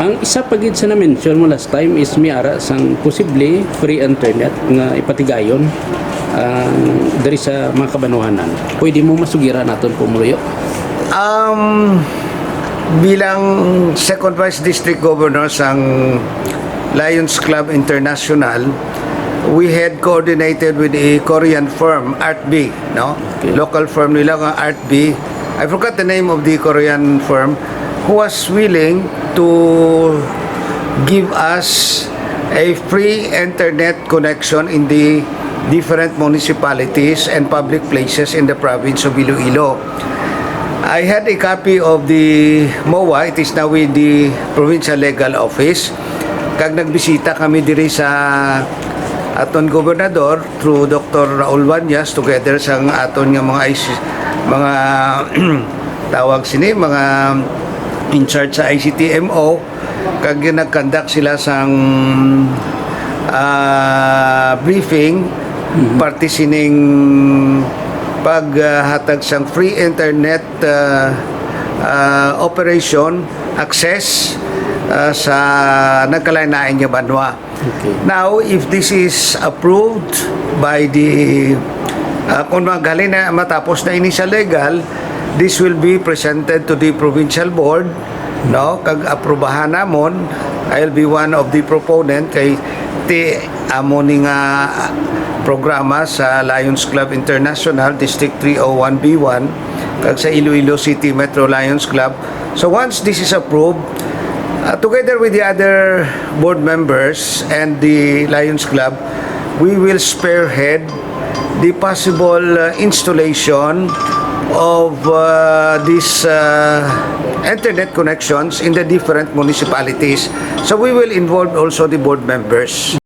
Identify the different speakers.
Speaker 1: Ang isa pagid sa na-mention mo last time is may ara sang posible free internet nga ipatigayon dari sa mga kabanwahanan. Pwede mo masugira naton pumuluyo?
Speaker 2: Bilang Second Vice District Governor sang Lions Club International, we had coordinated with a Korean firm, Art B, no?
Speaker 1: Okay.
Speaker 2: Local firm nila nga Art B. I forgot the name of the Korean firm who was willing to give us a free internet connection in the different municipalities and public places in the province of Iloilo. I had a copy of the MOA. It is now in the Provincial Legal Office. Kag nagbisita kami diri sa aton gobernador through Dr. Raul Vanyas together sa aton nga mga tawag sini mga in charge sa ICTMO, kag nag-conduct sila sang briefing party sining paghatag sang free internet operation access sa nagkalain-lain nga banwa.
Speaker 1: Okay.
Speaker 2: Now, if this is approved by the kung magaling na matapos na ini sa legal, this will be presented to the provincial board, no? Kag aprobahan namon, I'll be one of the proponent kay ti amo ni nga programa sa Lions Club International District 301B1 kag sa Iloilo City Metro Lions Club. So once this is approved, together with the other board members and the Lions Club, we will spearhead the possible installation of these internet connections in the different municipalities. So we will involve also the board members.